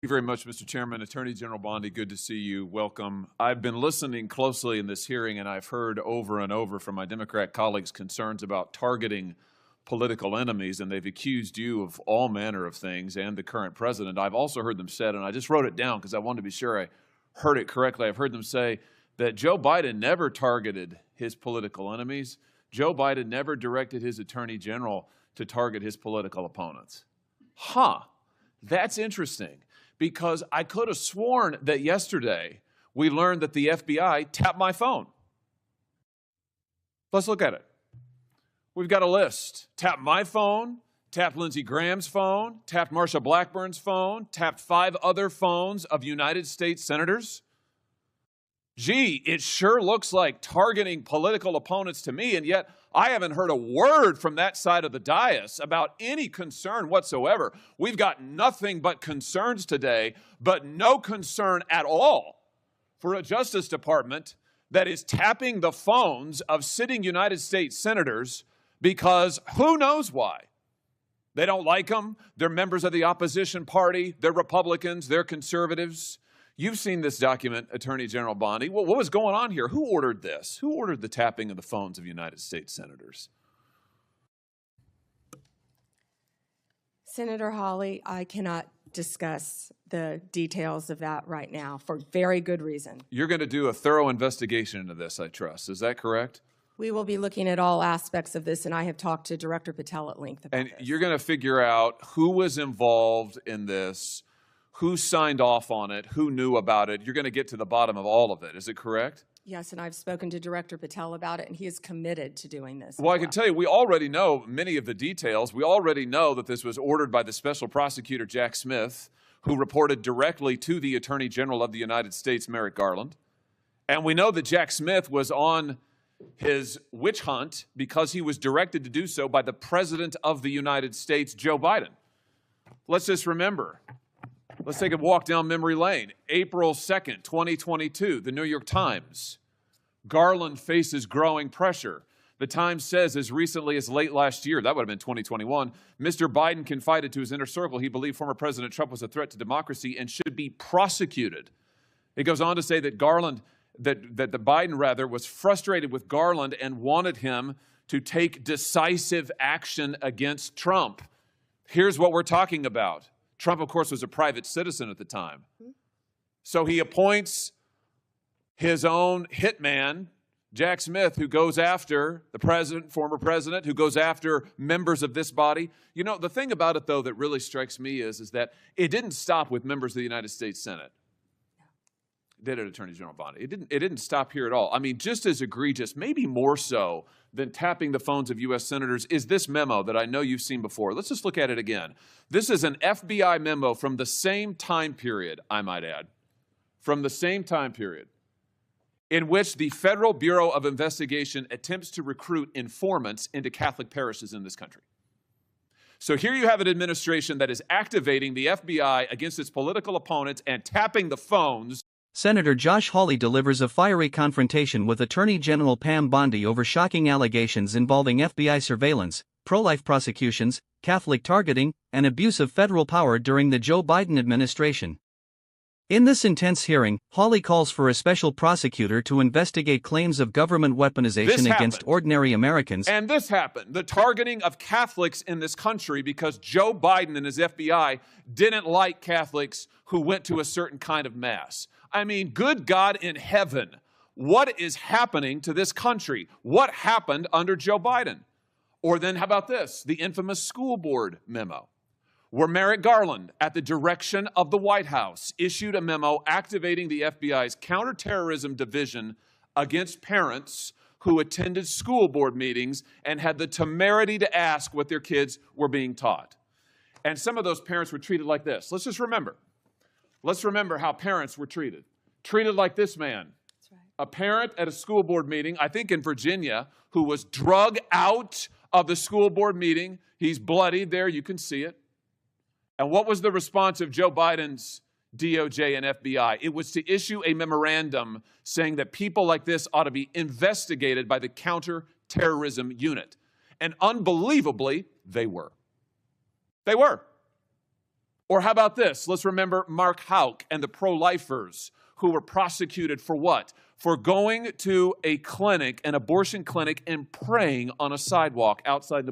Thank you very much, Mr. Chairman. Attorney General Bondi, good to see you. Welcome. I've been listening closely in this hearing, and I've heard over and over from my Democrat colleagues concerns about targeting political enemies, and they've accused you of all manner of things and the current president. I've also heard them said, and I just wrote it down because I wanted to be sure I heard it correctly. I've heard them say that Joe Biden never targeted his political enemies. Joe Biden never directed his attorney general to target his political opponents. That's interesting. Because I could have sworn that yesterday we learned that the FBI tapped my phone. Let's look at it. We've got a list. Tapped my phone, tapped Lindsey Graham's phone, tapped Marsha Blackburn's phone, tapped 5 other phones of United States senators. Gee, it sure looks like targeting political opponents to me, and yet I haven't heard a word from that side of the dais about any concern whatsoever. We've got nothing but concerns today, but no concern at all for a Justice Department that is tapping the phones of sitting United States senators because who knows why. They don't like them. They're members of the opposition party. They're Republicans. They're conservatives. You've seen this document, Attorney General Bondi. What was going on here? Who ordered this? Who ordered the tapping of the phones of United States senators? Senator Hawley, I cannot discuss the details of that right now for very good reason. You're going to do a thorough investigation into this, I trust. Is that correct? We will be looking at all aspects of this, and I have talked to Director Patel at length about this. And you're going to figure out who was involved in this, who signed off on it, who knew about it. You're going to get to the bottom of all of it. Is it correct? Yes, and I've spoken to Director Patel about it, and he is committed to doing this. Well, I can tell you, we already know many of the details. We already know that this was ordered by the Special Prosecutor, Jack Smith, who reported directly to the Attorney General of the United States, Merrick Garland. And we know that Jack Smith was on his witch hunt because he was directed to do so by the President of the United States, Joe Biden. Let's just remember. Let's take a walk down memory lane. April 2nd, 2022, the New York Times. Garland faces growing pressure. The Times says as recently as late last year, that would have been 2021, Mr. Biden confided to his inner circle he believed former President Trump was a threat to democracy and should be prosecuted. It goes on to say that Biden was frustrated with Garland and wanted him to take decisive action against Trump. Here's what we're talking about. Trump, of course, was a private citizen at the time. So he appoints his own hitman, Jack Smith, who goes after the president, former president, who goes after members of this body. You know, the thing about it, though, that really strikes me is that it didn't stop with members of the United States Senate. Did it, Attorney General Bondi? It didn't stop here at all. I mean, just as egregious, maybe more so than tapping the phones of U.S. senators is this memo that I know you've seen before. Let's just look at it again. This is an FBI memo from the same time period, I might add, from the same time period, in which the Federal Bureau of Investigation attempts to recruit informants into Catholic parishes in this country. So here you have an administration that is activating the FBI against its political opponents and tapping the phones. Senator Josh Hawley delivers a fiery confrontation with Attorney General Pam Bondi over shocking allegations involving FBI surveillance, pro-life prosecutions, Catholic targeting, and abuse of federal power during the Joe Biden administration. In this intense hearing, Hawley calls for a special prosecutor to investigate claims of government weaponization against ordinary Americans. And this happened, the targeting of Catholics in this country because Joe Biden and his FBI didn't like Catholics who went to a certain kind of mass. I mean, good God in heaven, what is happening to this country? What happened under Joe Biden? Or then how about this, the infamous school board memo, where Merrick Garland, at the direction of the White House, issued a memo activating the FBI's counterterrorism division against parents who attended school board meetings and had the temerity to ask what their kids were being taught. And some of those parents were treated like this. Let's just remember. Let's remember how parents were treated. Treated like this man. That's right. A parent at a school board meeting, I think in Virginia, who was drug out of the school board meeting. He's bloodied there, you can see it. And what was the response of Joe Biden's DOJ and FBI? It was to issue a memorandum saying that people like this ought to be investigated by the counterterrorism unit. And unbelievably, they were. They were. Or how about this? Let's remember Mark Houck and the pro-lifers who were prosecuted for what? For going to a clinic, an abortion clinic, and praying on a sidewalk outside the